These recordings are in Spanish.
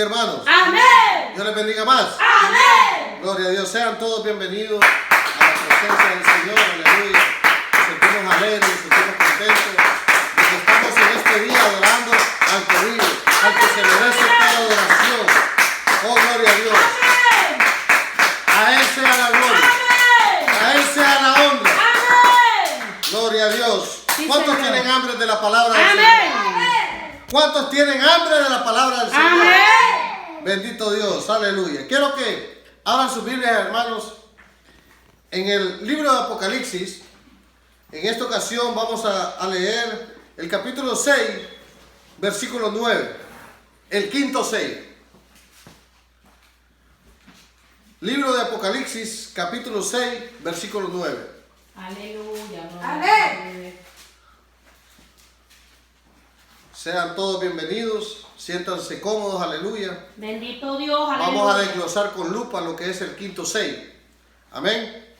Hermanos, amén. Dios les bendiga más. Amén. Gloria a Dios. Sean todos bienvenidos a la presencia del Señor. Aleluya. Nos sentimos alegres, nos sentimos contentos de que estamos en este día adorando al que vive, al que se merece toda adoración. Oh, gloria a Dios. Amén. A Él sea la gloria. Amén. A Él sea la honra. Amén. Gloria a Dios. Sí, ¿Cuántos Señor. tienen hambre de la palabra del Amén. Señor? ¿Cuántos tienen hambre de la palabra del Señor? Amén. Bendito Dios, aleluya. Quiero que abran sus Biblias, hermanos, en el libro de Apocalipsis. En esta ocasión vamos a leer el capítulo 6, versículo 9. El quinto 6. Libro de Apocalipsis, capítulo 6, versículo 9. Aleluya. Amén. Sean todos bienvenidos, siéntanse cómodos, aleluya. Bendito Dios, aleluya. Vamos a desglosar con lupa lo que es el quinto 6. Amén.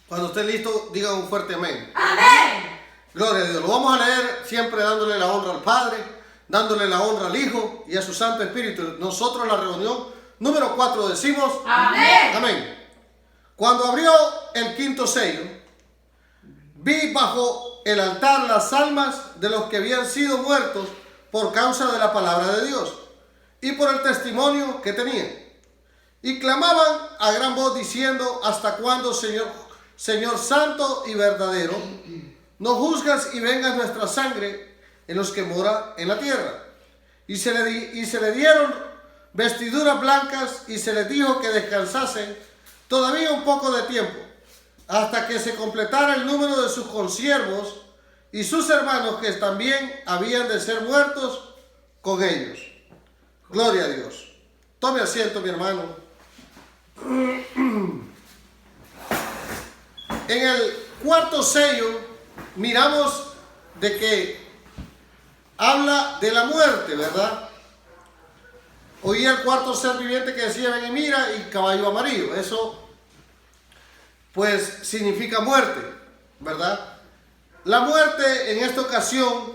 Cuando esté listo, digan un fuerte amén. Amén. Gloria a Dios. Lo vamos a leer siempre dándole la honra al Padre, dándole la honra al Hijo y a su Santo Espíritu. Nosotros en la reunión número 4 decimos Amén. amén. Cuando abrió el quinto sello, vi bajo el altar las almas de los que habían sido muertos por causa de la palabra de Dios y por el testimonio que tenían. Y clamaban a gran voz diciendo: ¿hasta cuándo, Señor santo y verdadero, no juzgas y vengas nuestra sangre en los que mora en la tierra? Y se le dieron vestiduras blancas y se les dijo que descansasen todavía un poco de tiempo, hasta que se completara el número de sus consiervos y sus hermanos que también habían de ser muertos con ellos. Gloria a Dios. Tome asiento, mi hermano. En el cuarto sello miramos de que habla de la muerte, ¿verdad? Oí el cuarto ser viviente que decía: ven y mira, y caballo amarillo. Eso pues significa muerte, ¿verdad? La muerte en esta ocasión,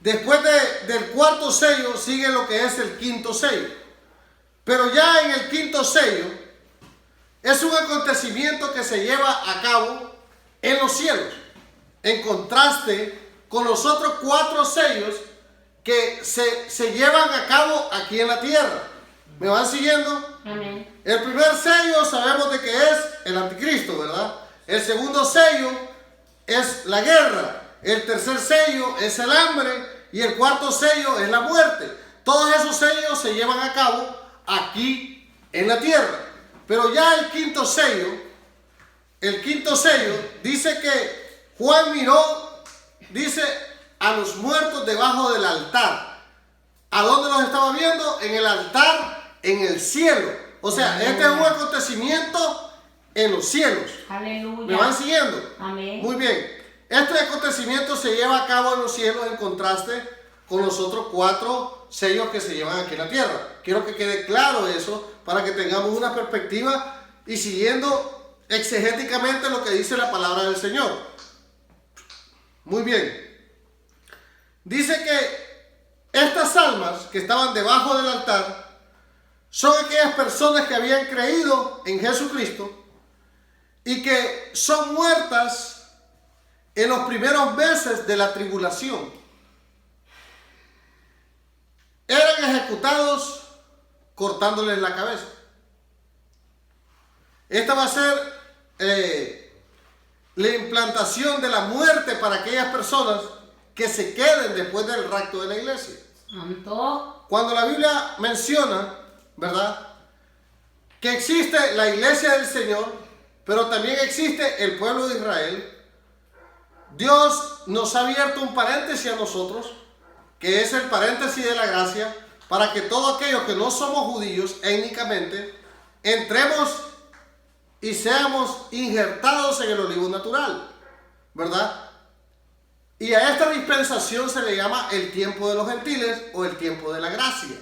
después del cuarto sello, sigue lo que es el quinto sello. Pero ya en el quinto sello es un acontecimiento que se lleva a cabo en los cielos, en contraste con los otros 4 sellos que se llevan a cabo aquí en la tierra. ¿Me van siguiendo? Amén. El primer sello sabemos de que es el anticristo, ¿verdad? El segundo sello es la guerra. El tercer sello es el hambre. Y el cuarto sello es la muerte. Todos esos sellos se llevan a cabo aquí en la tierra. Pero ya el quinto sello dice que Juan miró, dice, a los muertos debajo del altar. ¿A dónde los estaba viendo? En el altar, en el cielo. O sea, este es un acontecimiento en los cielos. Aleluya. ¿Me van siguiendo? Amén. Muy bien. Este acontecimiento se lleva a cabo en los cielos en contraste con los otros 4 sellos que se llevan aquí en la tierra. Quiero que quede claro eso para que tengamos una perspectiva y siguiendo exegéticamente lo que dice la palabra del Señor. Muy bien. Dice que estas almas que estaban debajo del altar son aquellas personas que habían creído en Jesucristo y que son muertas en los primeros meses de la tribulación. Eran ejecutados cortándoles la cabeza. Esta va a ser la implantación de la muerte para aquellas personas que se queden después del rapto de la iglesia. Santo. Cuando la Biblia menciona, ¿verdad?, que existe la iglesia del Señor, pero también existe el pueblo de Israel, Dios nos ha abierto un paréntesis a nosotros, que es el paréntesis de la gracia, para que todos aquellos que no somos judíos étnicamente, entremos y seamos injertados en el olivo natural, ¿verdad? Y a esta dispensación se le llama el tiempo de los gentiles o el tiempo de la gracia.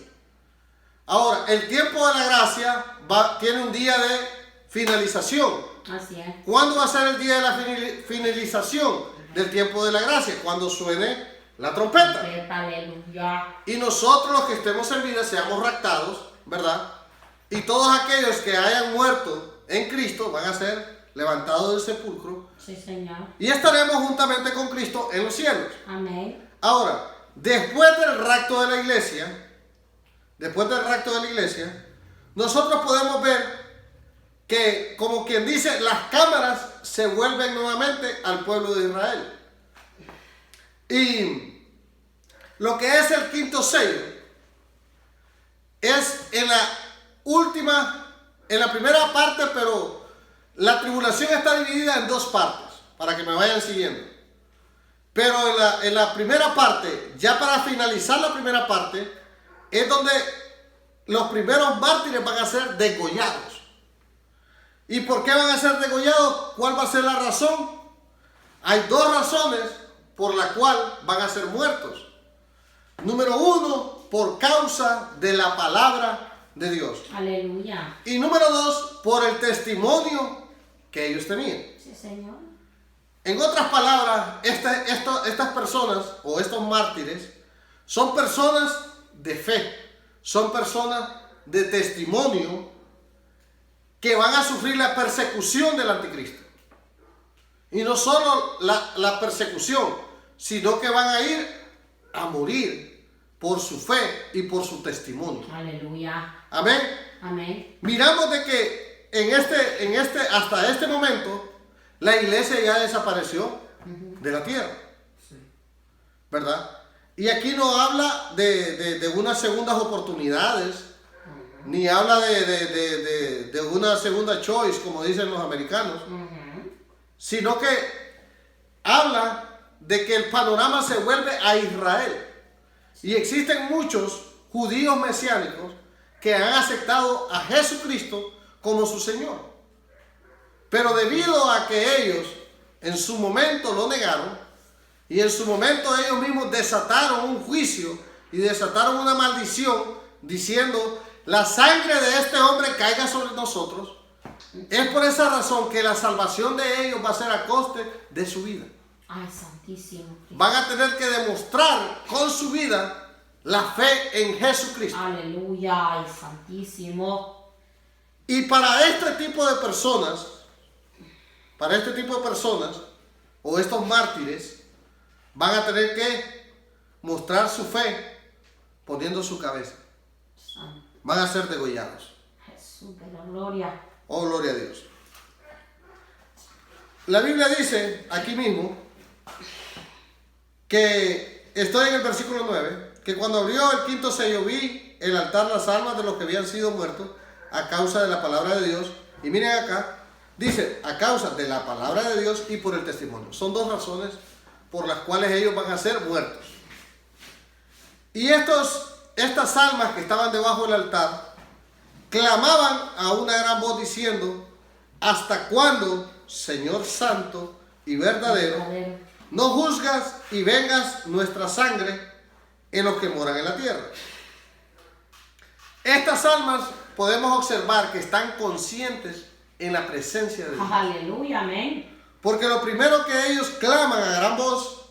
Ahora, el tiempo de la gracia tiene un día de finalización. Así es. ¿Cuándo va a ser el día de la finalización del tiempo de la gracia? Cuando suene la trompeta. Aleluya. Y nosotros los que estemos en vida seamos raptados, ¿verdad? Y todos aquellos que hayan muerto en Cristo van a ser levantados del sepulcro. Sí, Señor. Y estaremos juntamente con Cristo en los cielos. Amén. Ahora, después del rapto de la iglesia, nosotros podemos ver que, como quien dice, las cámaras se vuelven nuevamente al pueblo de Israel. Y lo que es el quinto sello es en la primera parte, pero la tribulación está dividida en dos partes, para que me vayan siguiendo. Pero en la primera parte, ya para finalizar la primera parte, es donde los primeros mártires van a ser degollados. ¿Y por qué van a ser degollados? ¿Cuál va a ser la razón? Hay dos razones por la cual van a ser muertos. Número uno, por causa de la palabra de Dios. Aleluya. Y número dos, por el testimonio que ellos tenían. Sí, Señor. En otras palabras, estas personas o estos mártires son personas de fe, son personas de testimonio que van a sufrir la persecución del anticristo. Y no solo la persecución, sino que van a ir a morir por su fe y por su testimonio. Aleluya. Amén. Amén. Miramos de que hasta este momento la iglesia ya desapareció de la tierra, ¿verdad? Y aquí no habla de unas segundas oportunidades, ni habla de una segunda choice, como dicen los americanos, sino que habla de que el panorama se vuelve a Israel. Y existen muchos judíos mesiánicos que han aceptado a Jesucristo como su Señor. Pero debido a que ellos en su momento lo negaron, y en su momento ellos mismos desataron un juicio y desataron una maldición diciendo: la sangre de este hombre caiga sobre nosotros, es por esa razón que la salvación de ellos va a ser a coste de su vida. Ay, santísimo. Van a tener que demostrar con su vida la fe en Jesucristo. Aleluya. Ay, santísimo. Y para este tipo de personas, o estos mártires, van a tener que mostrar su fe poniendo su cabeza. Santo Van a ser degollados. Jesús de la gloria. Oh, gloria a Dios. La Biblia dice aquí mismo que, estoy en el versículo 9, que cuando abrió el quinto sello vi el altar las almas de los que habían sido muertos a causa de la palabra de Dios. Y miren acá, dice, a causa de la palabra de Dios y por el testimonio. Son dos razones por las cuales ellos van a ser muertos. Y estas almas que estaban debajo del altar clamaban a una gran voz diciendo: ¿hasta cuándo, Señor santo y verdadero, no juzgas y vengas nuestra sangre en los que moran en la tierra? Estas almas podemos observar que están conscientes en la presencia de Dios. Aleluya. Amén. Porque lo primero que ellos claman a gran voz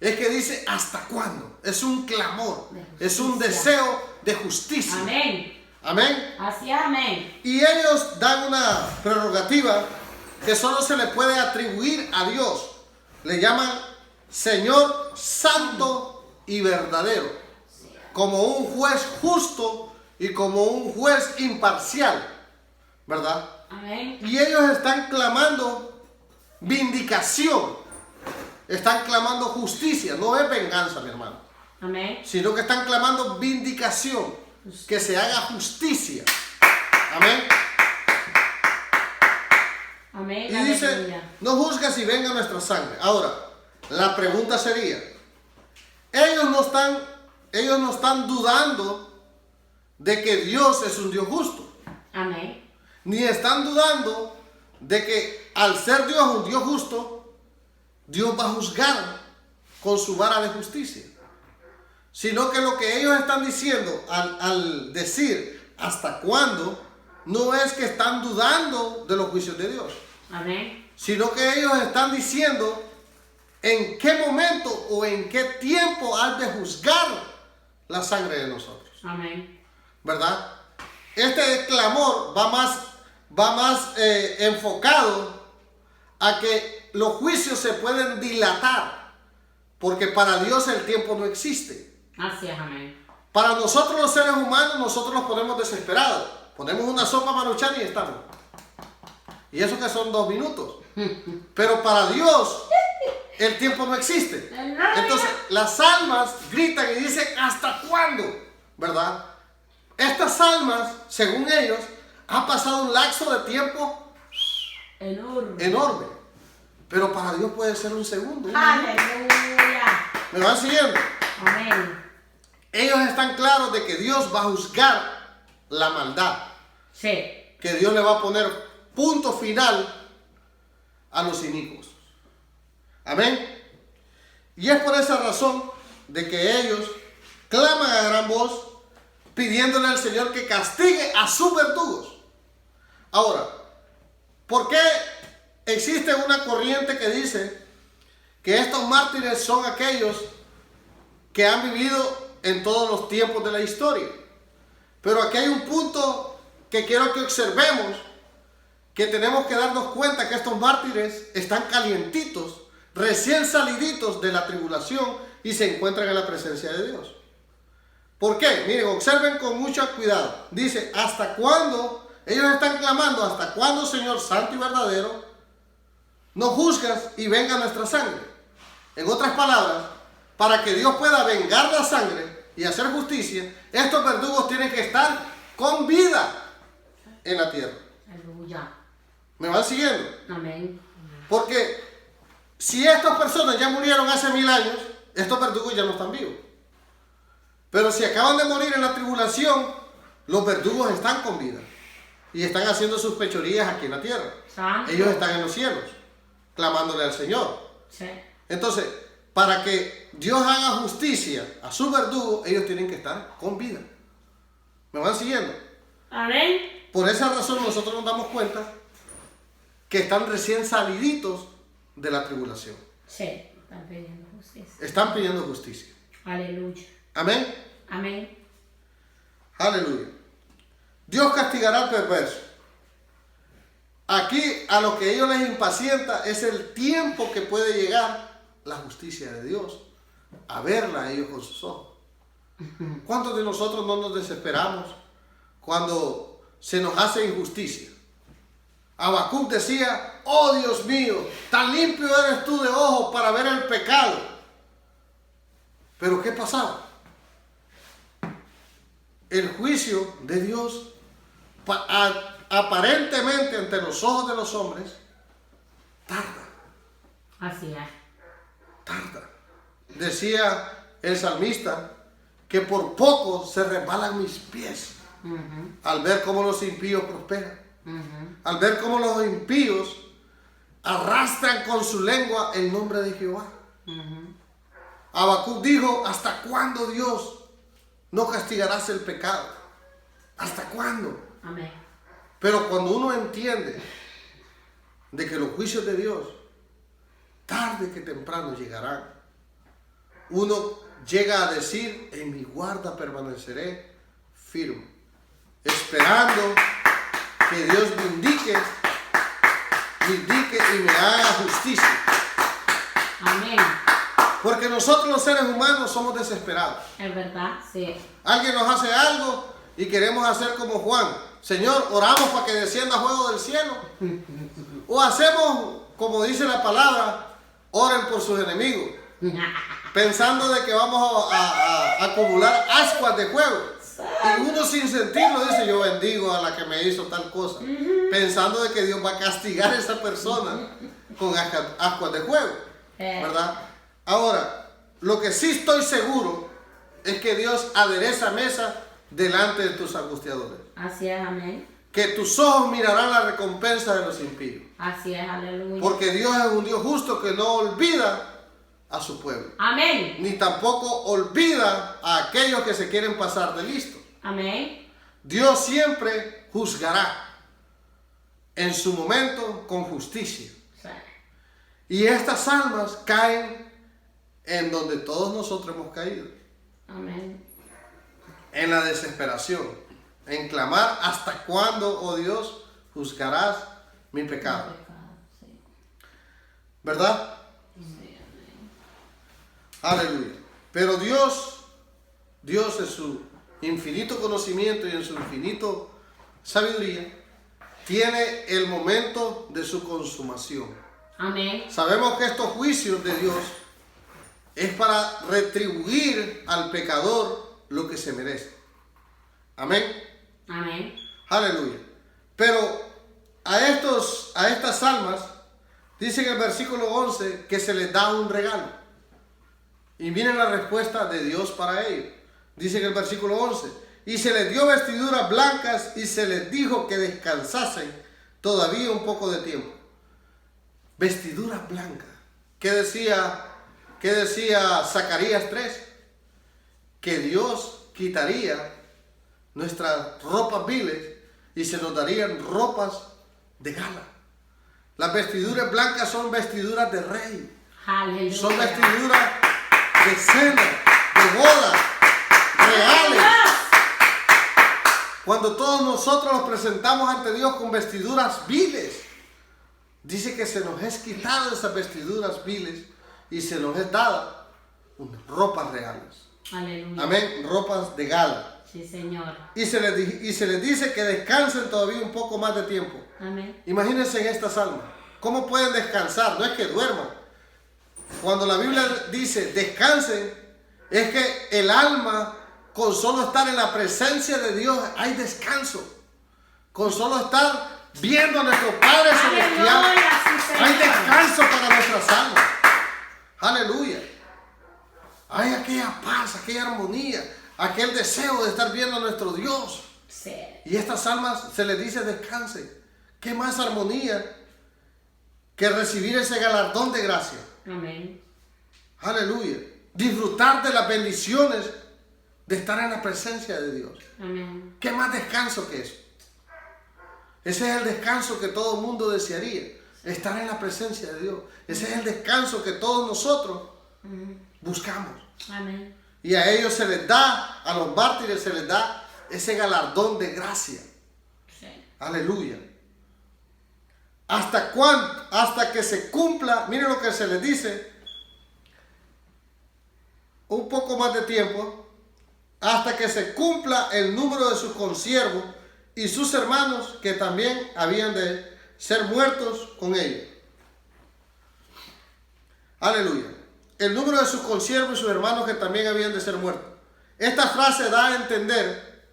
es que dice: ¿hasta cuándo? Es un clamor, es un deseo de justicia. Amén. Amén. Así es, amén. Y ellos dan una prerrogativa que solo se le puede atribuir a Dios. Le llaman Señor santo y verdadero, como un juez justo y como un juez imparcial, ¿verdad? Amén. Y ellos están clamando vindicación, están clamando justicia. No es venganza, mi hermano, Amén. sino que están clamando vindicación, que se haga justicia. Amén. Amén. Y dice: Aleluya. no juzgas y venga nuestra sangre. Ahora, la pregunta sería, ellos no están dudando de que Dios es un Dios justo, Amén. ni están dudando de que al ser Dios un Dios justo, Dios va a juzgar con su vara de justicia. Sino que lo que ellos están diciendo al decir ¿hasta cuándo? No es que están dudando de los juicios de Dios, Amén. sino que ellos están diciendo en qué momento o en qué tiempo has de juzgar la sangre de nosotros. Amén. ¿Verdad? Este clamor va más enfocado a que los juicios se pueden dilatar, porque para Dios el tiempo no existe. Así es, amén. Para nosotros los seres humanos, nosotros nos ponemos desesperados. Ponemos una sopa maruchan y estamos. Y eso que son 2 minutos. Pero para Dios el tiempo no existe. Entonces las almas gritan y dicen, ¿hasta cuándo? ¿Verdad? Estas almas, según ellos, ha pasado un lapso de tiempo enorme. Pero para Dios puede ser un segundo. Aleluya. ¿Me van siguiendo? Amén. Ellos están claros de que Dios va a juzgar la maldad. Sí. Que Dios le va a poner punto final a los inicuos. Amén. Y es por esa razón de que ellos claman a gran voz pidiéndole al Señor que castigue a sus verdugos. Ahora, ¿por qué existe una corriente que dice que estos mártires son aquellos que han vivido en todos los tiempos de la historia? Pero aquí hay un punto que quiero que observemos, que tenemos que darnos cuenta que estos mártires están calientitos, recién saliditos de la tribulación y se encuentran en la presencia de Dios. ¿Por qué? Miren, observen con mucho cuidado. Dice, ¿hasta cuándo? Ellos están clamando, ¿hasta cuándo, Señor Santo y verdadero, nos juzgas y venga nuestra sangre? En otras palabras, para que Dios pueda vengar la sangre y hacer justicia, estos verdugos tienen que estar con vida en la tierra. Aleluya. ¿Me van siguiendo? Amén. Porque si estas personas ya murieron hace 1000 años, estos verdugos ya no están vivos. Pero si acaban de morir en la tribulación, los verdugos están con vida y están haciendo sus fechorías aquí en la tierra. Santo. Ellos están en los cielos, clamándole al Señor. Sí. Entonces, para que Dios haga justicia a sus verdugos, ellos tienen que estar con vida. ¿Me van siguiendo? Amén. Por esa razón nosotros nos damos cuenta que están recién saliditos de la tribulación. Sí. Están pidiendo justicia. Están pidiendo justicia. Aleluya. Amén. Amén. Aleluya. Dios castigará al perverso. Aquí a lo que ellos les impacienta es el tiempo que puede llegar la justicia de Dios, a verla a ellos con sus ojos. ¿Cuántos de nosotros no nos desesperamos cuando se nos hace injusticia? Habacuc decía, oh Dios mío, tan limpio eres tú de ojos para ver el pecado. Pero ¿qué pasaba? El juicio de Dios aparentemente ante los ojos de los hombres tarda. Así es. Tarda. Decía el salmista que por poco se resbalan mis pies al ver cómo los impíos prosperan, al ver cómo los impíos arrastran con su lengua el nombre de Jehová. Habacuc dijo, ¿hasta cuándo, Dios, no castigarás el pecado? ¿Hasta cuándo? Amén. Pero cuando uno entiende de que los juicios de Dios tarde que temprano llegarán, uno llega a decir, en mi guarda permaneceré firme, esperando que Dios me indique y me haga justicia. Amén. Porque nosotros los seres humanos somos desesperados. Es verdad, sí. Alguien nos hace algo y queremos hacer como Juan. Señor, oramos para que descienda fuego del cielo. O hacemos, como dice la palabra, oren por sus enemigos, pensando de que vamos a acumular ascuas de fuego. Y uno sin sentirlo dice, yo bendigo a la que me hizo tal cosa, pensando de que Dios va a castigar a esa persona con ascuas de fuego, ¿verdad? Ahora, lo que sí estoy seguro es que Dios adereza mesa delante de tus angustiadores. Así es, amén. Que tus ojos mirarán la recompensa de los impíos. Así es, aleluya. Porque Dios es un Dios justo que no olvida a su pueblo. Amén. Ni tampoco olvida a aquellos que se quieren pasar de listos. Amén. Dios siempre juzgará en su momento con justicia. Sí. Y estas almas caen en donde todos nosotros hemos caído. Amén. En la desesperación. En clamar, ¿hasta cuándo, oh Dios, juzgarás mi pecado? Sí. ¿Verdad? Sí. Aleluya. Pero Dios en su infinito conocimiento y en su infinito sabiduría, tiene el momento de su consumación. Amén. Sabemos que estos juicios de Dios es para retribuir al pecador lo que se merece. Amén. Amén. Aleluya. Pero a estas almas, dice en el versículo 11 que se les da un regalo. Y miren la respuesta de Dios para ellos. Dice en el versículo 11, y se les dio vestiduras blancas y se les dijo que descansasen todavía un poco de tiempo. Vestiduras blancas. ¿Qué decía Zacarías 3? Que Dios quitaría nuestras ropas viles y se nos darían ropas de gala. Las vestiduras blancas son vestiduras de rey. Aleluya. Son vestiduras de cena, de boda, reales. Cuando todos nosotros nos presentamos ante Dios con vestiduras viles, dice que se nos es quitado esas vestiduras viles y se nos es dada unas ropas reales. Aleluya. Amén, ropas de gala. Sí, Señor. Y se les dice que descansen todavía un poco más de tiempo. Amén. Imagínense en estas almas. ¿Cómo pueden descansar? No es que duerman. Cuando la Biblia dice descansen, es que el alma, con solo estar en la presencia de Dios, hay descanso. Con solo estar viendo a nuestro Padre Celestial, Aleluya, sí, Señor. hay descanso para nuestras almas. Aleluya. Hay aquella paz, aquella armonía, aquel deseo de estar viendo a nuestro Dios. Sí. Y estas almas se les dice descansen. ¿Qué más armonía que recibir ese galardón de gracia? Amén. Aleluya. Disfrutar de las bendiciones de estar en la presencia de Dios. Amén. ¿Qué más descanso que eso? Ese es el descanso que todo el mundo desearía. Estar en la presencia de Dios. Ese es el descanso que todos nosotros buscamos. Amén. Y a ellos se les da, a los mártires se les da ese galardón de gracia. Sí. Aleluya. ¿Hasta cuándo? Hasta que se cumpla, miren lo que se les dice, un poco más de tiempo, hasta que se cumpla el número de sus consiervos y sus hermanos que también habían de ser muertos con ellos. Aleluya. El número de sus consiervos y sus hermanos que también habían de ser muertos. Esta frase da a entender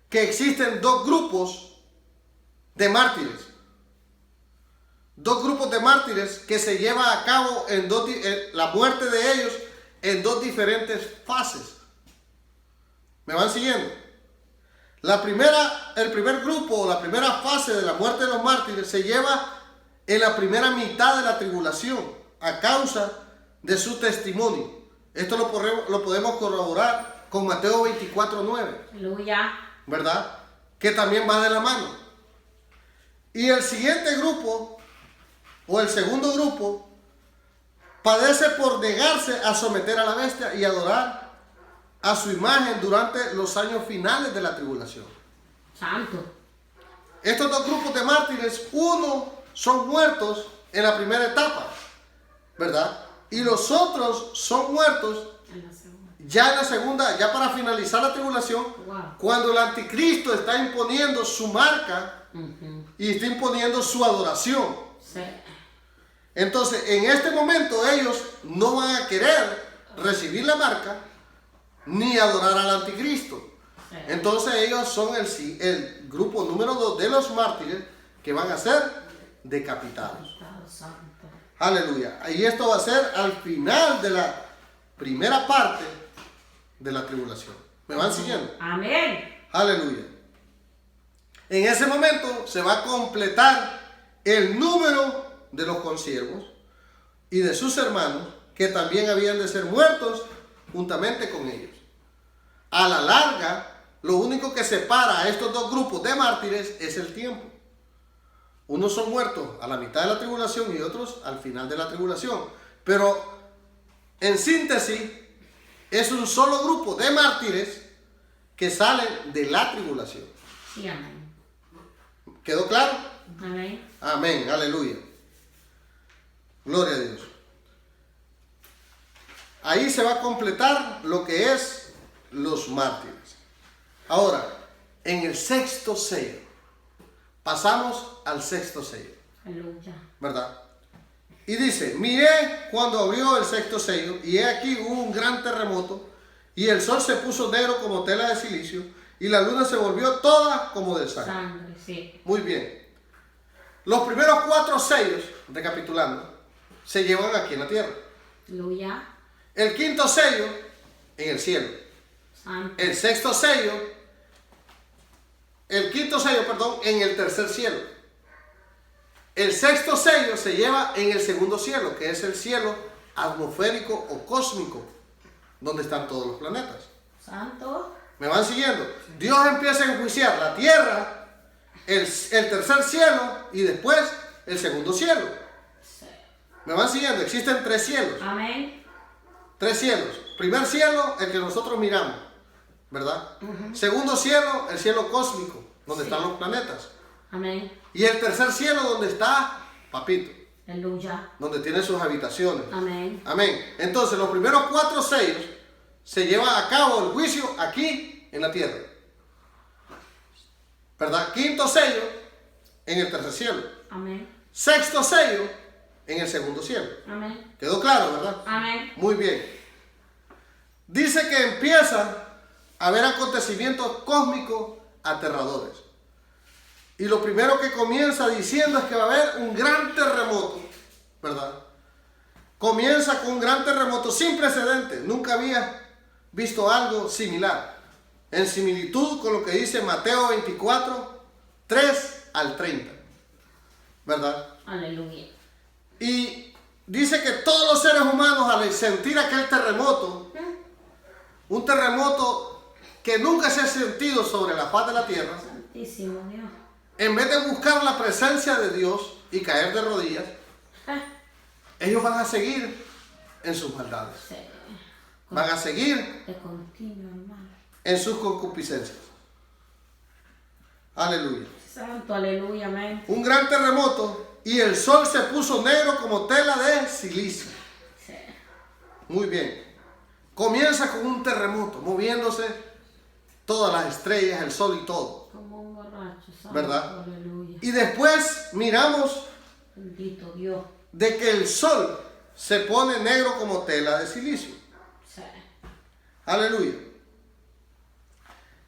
que existen dos grupos de mártires. Dos grupos de mártires que se lleva a cabo en la muerte de ellos en dos diferentes fases. ¿Me van siguiendo? El primer grupo, la primera fase de la muerte de los mártires se lleva en la primera mitad de la tribulación a causa de su testimonio. Esto lo podemos corroborar con Mateo 24:9. Aleluya. ¿Verdad? Que también va de la mano. Y el siguiente grupo, o el segundo grupo, padece por negarse a someter a la bestia y adorar a su imagen durante los años finales de la tribulación. Santo. Estos dos grupos de mártires, uno son muertos en la primera etapa, ¿verdad? Y los otros son muertos En la segunda. ya en la segunda, ya para finalizar la tribulación, Wow. cuando el anticristo está imponiendo su marca y está imponiendo su adoración. Sí. Entonces, en este momento ellos no van a querer recibir la marca ni adorar al anticristo. Sí. Entonces ellos son el grupo número 2 de los mártires que van a ser decapitados. Estado santo. Aleluya. Y esto va a ser al final de la primera parte de la tribulación. ¿Me van siguiendo? Amén. Aleluya. En ese momento se va a completar el número de los consiervos y de sus hermanos que también habían de ser muertos juntamente con ellos. A la larga, lo único que separa a estos dos grupos de mártires es el tiempo. Unos son muertos a la mitad de la tribulación y otros al final de la tribulación. Pero en síntesis, es un solo grupo de mártires que salen de la tribulación. Sí, amén. ¿Quedó claro? Amén. Amén, aleluya. Gloria a Dios. Ahí se va a completar lo que es los mártires. Ahora, en el sexto sello, pasamos al sexto sello, Aleluya. ¿verdad? Y dice, miré cuando abrió el sexto sello, y he aquí hubo un gran terremoto, y el sol se puso negro como tela de silicio, y la luna se volvió toda como de sangre. Sangre, sí. Muy bien. Los primeros 4 sellos, recapitulando, se llevan aquí en la tierra. Aleluya. El quinto sello, en el cielo. Santo. El sexto sello, el quinto sello, perdón, en el tercer cielo. El sexto sello se lleva en el segundo cielo, que es el cielo atmosférico o cósmico, donde están todos los planetas. Santo. ¿Me van siguiendo? Dios empieza a enjuiciar la tierra, el tercer cielo y después el segundo cielo. Sí. ¿Me van siguiendo? Existen 3 cielos. Amén. 3 cielos. Primer cielo, el que nosotros miramos, ¿verdad? Segundo cielo, el cielo cósmico, donde están los planetas. Amén. Y el tercer cielo, donde está Papito, Aleluya. donde tiene sus habitaciones. Amén. Amén. Entonces, los primeros 4 sellos se lleva a cabo el juicio aquí en la tierra, ¿verdad? Quinto sello en el tercer cielo. Amén. Sexto sello en el segundo cielo. Amén. ¿Quedó claro, verdad? Amén. Muy bien. Dice que empieza a haber acontecimientos cósmicos aterradores. Y lo primero que comienza diciendo es que va a haber un gran terremoto, ¿verdad? Comienza con un gran terremoto sin precedentes. Nunca había visto algo similar. En similitud con lo que dice Mateo 24, 3 al 30, ¿verdad? Aleluya. Y dice que todos los seres humanos, al sentir aquel terremoto, un terremoto que nunca se ha sentido sobre la faz de la tierra, Santísimo Dios. en vez de buscar la presencia de Dios y caer de rodillas, ellos van a seguir en sus maldades. Sí. Van a seguir De continuo, hermano. en sus concupiscencias. Aleluya. Santo, aleluya, amén. Un gran terremoto y el sol se puso negro como tela de silicio. Sí. Muy bien. Comienza con un terremoto, moviéndose todas las estrellas, el sol y todo. Como un borracho, santo, ¿Verdad? aleluya. Y después miramos Bendito Dios. de que el sol se pone negro como tela de silicio. Sí. Aleluya.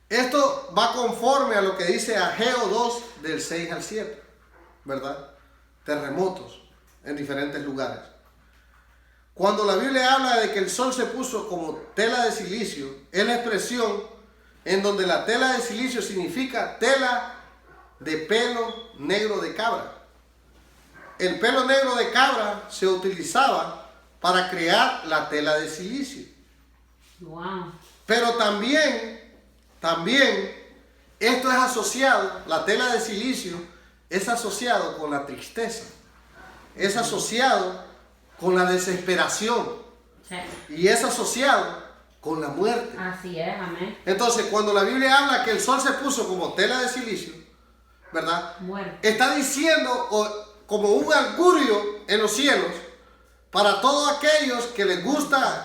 Esto va conforme a lo que dice Ageo 2 del 6 al 7, ¿verdad? Terremotos en diferentes lugares. Cuando la Biblia habla de que el sol se puso como tela de silicio, es la expresión en donde la tela de silicio significa tela de pelo negro de cabra. El pelo negro de cabra se utilizaba para crear la tela de silicio. Wow. Pero también esto es asociado, la tela de silicio es asociado con la tristeza, es asociado con la desesperación Sí. y es asociado con la muerte. Así es, amén. Entonces, cuando la Biblia habla que el sol se puso como tela de silicio, ¿verdad? Muerte. Está diciendo como un augurio en los cielos para todos aquellos que les gusta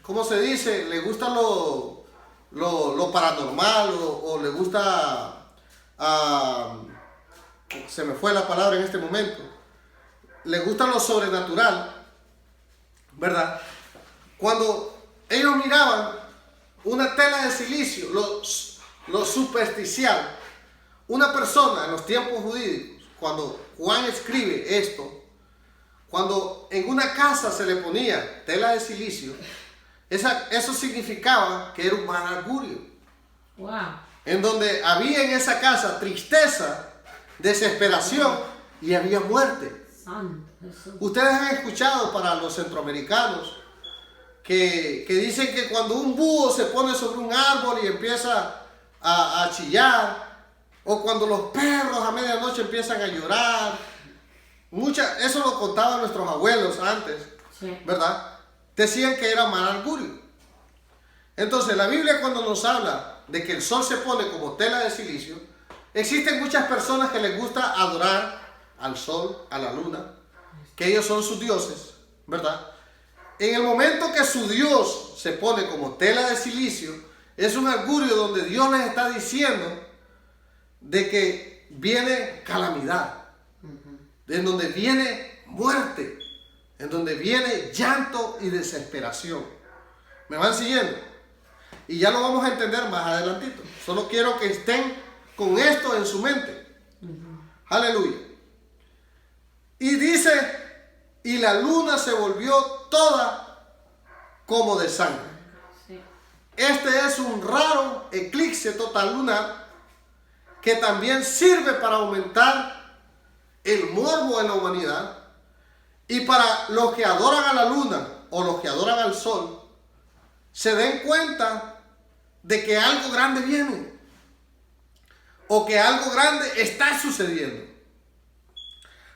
¿cómo se dice? Le gusta lo paranormal o le gusta, se me fue la palabra en este momento, le gusta lo sobrenatural, ¿verdad? Cuando ellos miraban una tela de silicio, lo supersticial, una persona en los tiempos jurídicos, cuando Juan escribe esto, cuando en una casa se le ponía tela de silicio, eso significaba que era un mal augurio. Wow. En donde había en esa casa tristeza, desesperación y había muerte. Santo Jesús. Ustedes han escuchado para los centroamericanos que dicen que cuando un búho se pone sobre un árbol y empieza a chillar, O cuando los perros a medianoche empiezan a llorar. Eso lo contaban nuestros abuelos antes, Sí. ¿verdad? Decían que era mal augurio. Entonces la Biblia, cuando nos habla de que el sol se pone como tela de silicio, existen muchas personas que les gusta adorar al sol, a la luna, que ellos son sus dioses, ¿verdad? En el momento que su Dios se pone como tela de silicio, es un augurio donde Dios les está diciendo de que viene calamidad, en donde viene muerte, en donde viene llanto y desesperación. ¿Me van siguiendo? Y ya lo vamos a entender más adelantito. Solo quiero que estén con esto en su mente. Aleluya. Y dice, y la luna se volvió toda como de sangre. Sí. Este es un raro eclipse total lunar que también sirve para aumentar el morbo en la humanidad y para los que adoran a la luna o los que adoran al sol se den cuenta de que algo grande viene o que algo grande está sucediendo.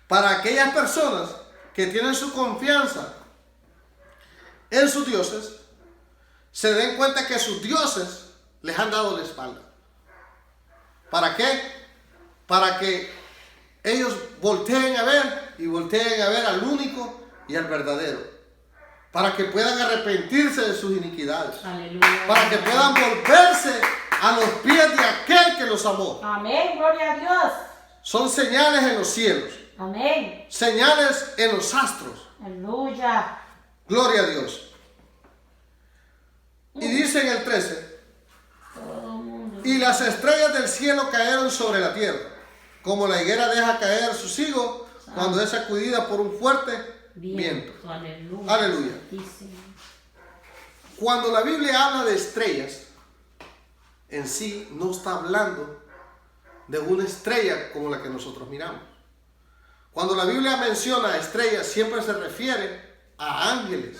Para aquellas personas que tienen su confianza en sus dioses, se den cuenta que sus dioses les han dado la espalda. ¿Para qué? Para que ellos volteen a ver al único y al verdadero. Para que puedan arrepentirse de sus iniquidades. Aleluya. Para que puedan volverse a los pies de aquel que los amó. Amén. Gloria a Dios. Son señales en los cielos, Amén. señales en los astros. Aleluya. Gloria a Dios. Y dice en el 13, Todo mundo. y las estrellas del cielo cayeron sobre la tierra, como la higuera deja caer sus higos cuando es sacudida por un fuerte viento. Aleluya. Aleluya. Santísimo. Cuando la Biblia habla de estrellas, en sí no está hablando de una estrella como la que nosotros miramos. Cuando la Biblia menciona estrellas, siempre se refiere a ángeles,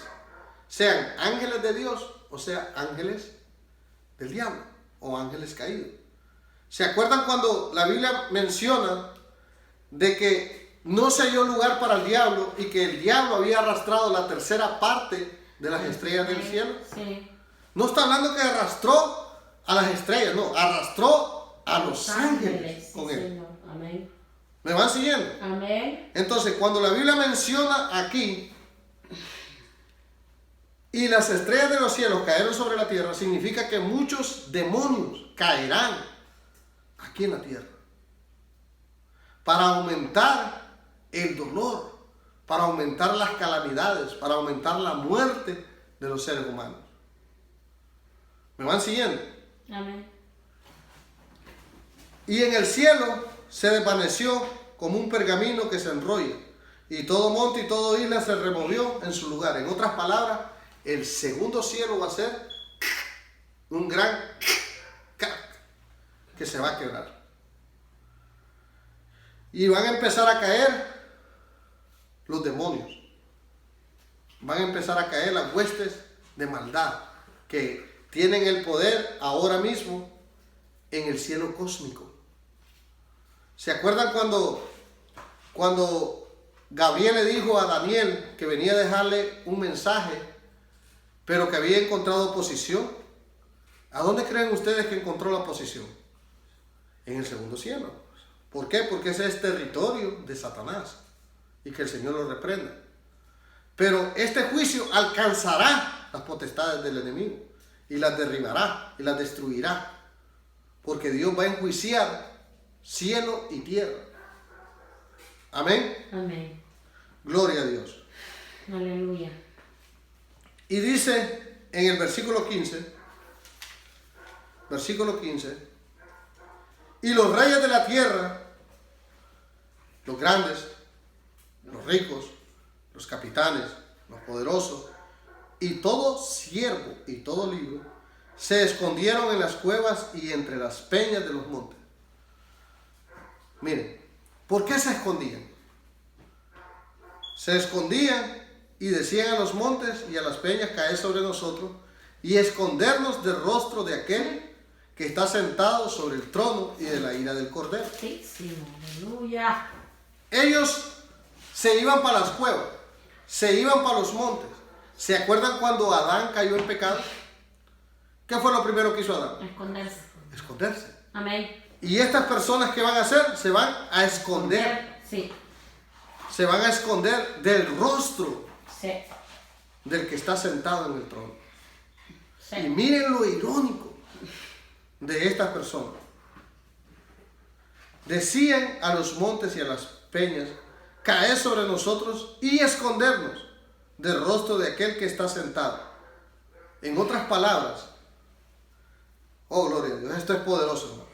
sean ángeles de Dios o sean ángeles del diablo o ángeles caídos. ¿Se acuerdan cuando la Biblia menciona de que no se halló lugar para el diablo y que el diablo había arrastrado la tercera parte de las estrellas del cielo? Sí. No está hablando que arrastró a las estrellas, no, arrastró a los ángeles Sí, con él. Señor. Amén. ¿Me van siguiendo? Amén. Entonces, cuando la Biblia menciona aquí, y las estrellas de los cielos cayeron sobre la tierra, significa que muchos demonios caerán aquí en la tierra para aumentar el dolor, para aumentar las calamidades, para aumentar la muerte de los seres humanos. ¿Me van siguiendo? Amén. Y en el cielo se desvaneció como un pergamino que se enrolla, y todo monte y toda isla se removió en su lugar. En otras palabras, el segundo cielo va a ser un gran que se va a quebrar. Y van a empezar a caer los demonios. Van a empezar a caer las huestes de maldad que tienen el poder ahora mismo en el cielo cósmico. ¿Se acuerdan cuando Gabriel le dijo a Daniel que venía a dejarle un mensaje, pero que había encontrado oposición? ¿A dónde creen ustedes que encontró la oposición? En el segundo cielo. ¿Por qué? Porque ese es territorio de Satanás y que el Señor lo reprenda. Pero este juicio alcanzará las potestades del enemigo y las derribará y las destruirá, porque Dios va a enjuiciar cielo y tierra. Amén. Amén. Gloria a Dios. Aleluya. Y dice en el versículo 15, y los reyes de la tierra, los grandes, los ricos, los capitanes, los poderosos, y todo siervo y todo libre, se escondieron en las cuevas y entre las peñas de los montes. Miren, ¿por qué se escondían? Se escondían y decían a los montes y a las peñas: caed sobre nosotros y escondernos del rostro de aquel que está sentado sobre el trono y de la ira del Cordero. Sí, sí. Aleluya. Ellos se iban para las cuevas, se iban para los montes. ¿Se acuerdan cuando Adán cayó en pecado? ¿Qué fue lo primero que hizo Adán? Esconderse. Esconderse. Amén. Y estas personas, ¿qué van a hacer? Se van a esconder. Sí. Se van a esconder del rostro Sí. del que está sentado en el trono. Sí. Y miren lo irónico de estas personas. Decían a los montes y a las peñas, caed sobre nosotros y escondernos del rostro de aquel que está sentado. En otras palabras, oh gloria a Dios, esto es poderoso, hermano.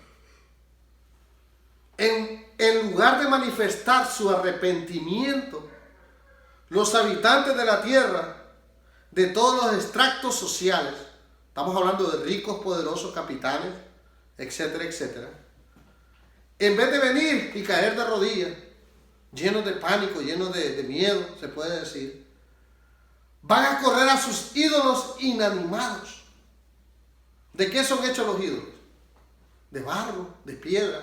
En lugar de manifestar su arrepentimiento, los habitantes de la tierra, de todos los extractos sociales, estamos hablando de ricos, poderosos, capitanes, etcétera, etcétera, en vez de venir y caer de rodillas, llenos de pánico, llenos de miedo, se puede decir, van a correr a sus ídolos inanimados. ¿De qué son hechos los ídolos? De barro, de piedra.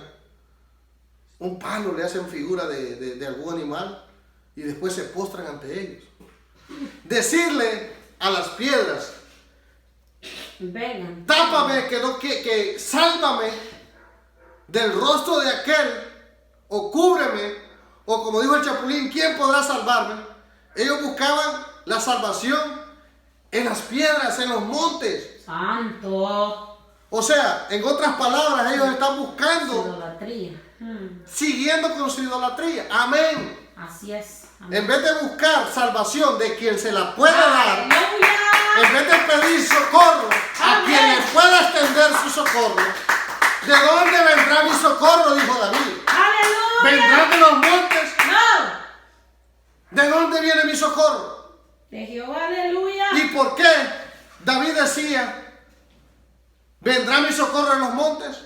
Un palo le hacen figura de algún animal y después se postran ante ellos. Decirle a las piedras, Vengan. tápame, que sálvame del rostro de aquel, o cúbreme, o como dijo el Chapulín, ¿quién podrá salvarme? Ellos buscaban la salvación en las piedras, en los montes. Santo. O sea, en otras palabras, ellos están buscando, Idolatría. siguiendo con su idolatría. Amén. Así es. En vez de buscar salvación de quien se la pueda dar, Aleluya. en vez de pedir socorro a Amén. quien le pueda extender su socorro, ¿de dónde vendrá mi socorro? Dijo David. Aleluya. ¿Vendrá de los montes? No. ¿De dónde viene mi socorro? De Jehová, aleluya. ¿Y por qué David decía, ¿vendrá mi socorro en los montes?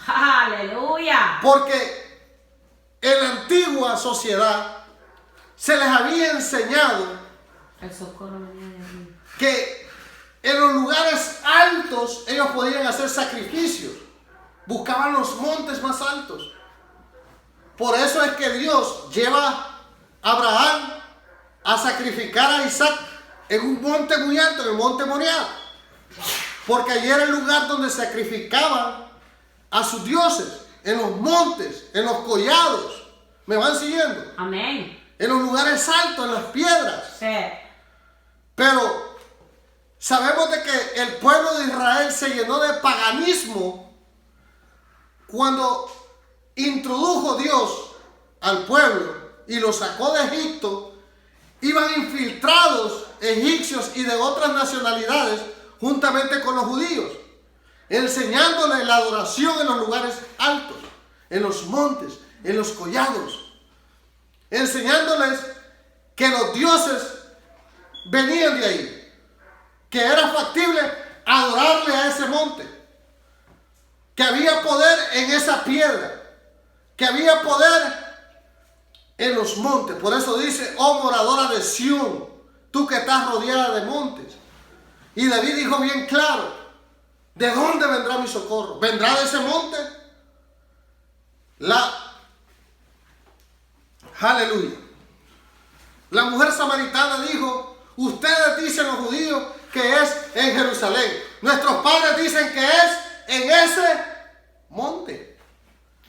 Aleluya. Porque en la antigua sociedad se les había enseñado El socorro venía de arriba. que en los lugares altos ellos podían hacer sacrificios. Buscaban los montes más altos. Por eso es que Dios lleva a Abraham a sacrificar a Isaac en un monte muy alto, en el monte Moriah. Porque allí era el lugar donde sacrificaban a sus dioses, en los montes, en los collados. ¿Me van siguiendo? Amén. En los lugares altos, en las piedras. Sí. Pero sabemos de que el pueblo de Israel se llenó de paganismo cuando introdujo Dios al pueblo y lo sacó de Egipto. Iban infiltrados egipcios y de otras nacionalidades juntamente con los judíos, enseñándoles la adoración en los lugares altos, en los montes, en los collados, enseñándoles que los dioses venían de ahí, que era factible adorarle a ese monte, que había poder en esa piedra, que había poder en los montes. Por eso dice, oh moradora de Sión, tú que estás rodeada de montes. Y David dijo bien claro, ¿de dónde vendrá mi socorro? ¿Vendrá de ese monte? Aleluya. La mujer samaritana dijo, ustedes dicen los judíos que es en Jerusalén. Nuestros padres dicen que es en ese monte.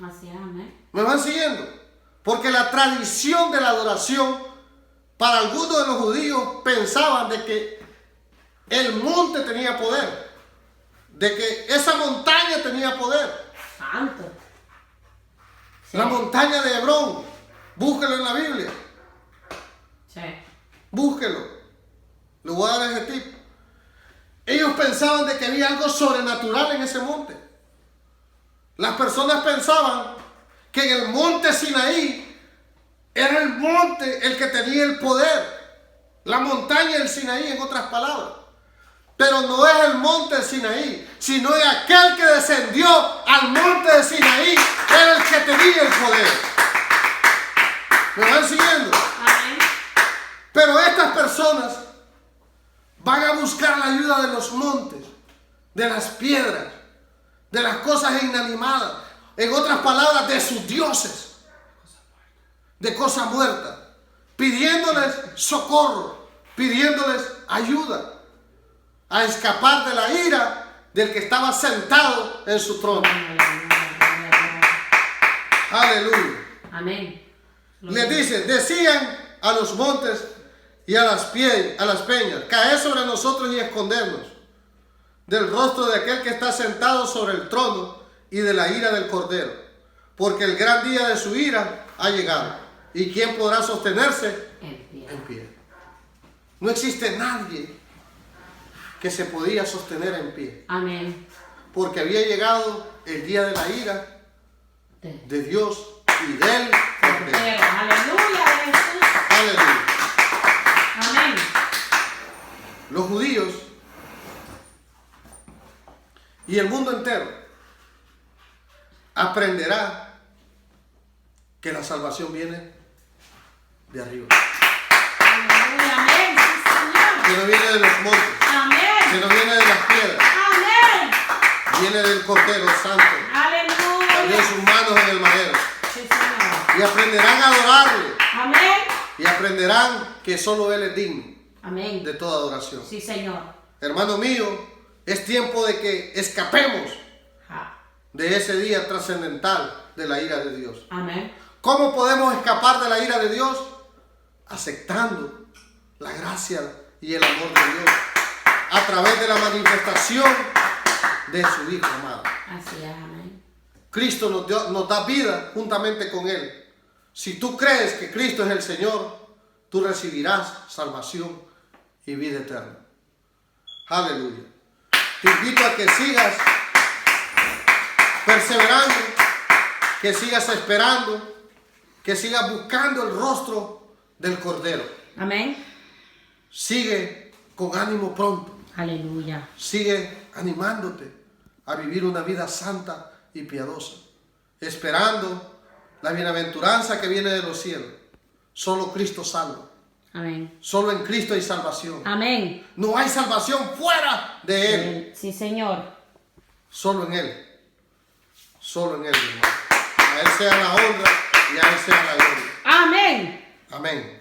Así es, amén. ¿Me van siguiendo? Porque la tradición de la adoración, para algunos de los judíos pensaban de que el monte tenía poder, de que esa montaña tenía poder. Santo. Sí. La montaña de Hebrón, búsquelo en la Biblia, Sí. búsquelo. Le voy a dar ese tip. Ellos pensaban de que había algo sobrenatural en ese monte. Las personas pensaban que en el monte Sinaí era el monte el que tenía el poder. La montaña del Sinaí, en otras palabras. Pero no es el monte de Sinaí, sino es aquel que descendió al monte de Sinaí, era el que tenía el poder. ¿Me van siguiendo? Amén. Pero estas personas van a buscar la ayuda de los montes, de las piedras, de las cosas inanimadas, en otras palabras, de sus dioses, de cosas muertas, pidiéndoles socorro, pidiéndoles ayuda a escapar de la ira del que estaba sentado en su trono. Aleluya. Amén. Les dice, decían a los montes y a las peñas, caed sobre nosotros y escondernos del rostro de aquel que está sentado sobre el trono y de la ira del Cordero, porque el gran día de su ira ha llegado. ¿Y quién podrá sostenerse en pie? No existe nadie que se podía sostener en pie, Amén. porque había llegado el día de la ira de Dios y del Cordero. Aleluya, Jesús. Aleluya. Amén. Los judíos y el mundo entero aprenderá que la salvación viene de arriba, Aleluya, amén. Sí, Señor. que no viene de los montes, que Amén. no viene de las piedras, Amén. viene del Cordero Santo, que abrió Aleluya. sus manos en el madero. Sí, Señor. Y aprenderán a adorarle, Amén. y aprenderán que solo Él es digno Amén. de toda adoración. Sí, Señor. Hermano mío, es tiempo de que escapemos Ja. de ese día trascendental de la ira de Dios. Amén. ¿Cómo podemos escapar de la ira de Dios? Aceptando la gracia y el amor de Dios a través de la manifestación de su Hijo amado. Así es, amén. Cristo nos da vida juntamente con Él. Si tú crees que Cristo es el Señor, tú recibirás salvación y vida eterna. Aleluya. Te invito a que sigas perseverando, que sigas esperando, que sigas buscando el rostro del Cordero. Amén. Sigue con ánimo pronto. Aleluya. Sigue animándote a vivir una vida santa y piadosa, esperando la bienaventuranza que viene de los cielos. Solo Cristo salva. Amén. Solo en Cristo hay salvación. Amén. No hay salvación fuera de Él. Sí, Señor. Solo en Él. Solo en Él, mi hermano. A Él sea la honra y a Él sea la gloria. Amén. Amén.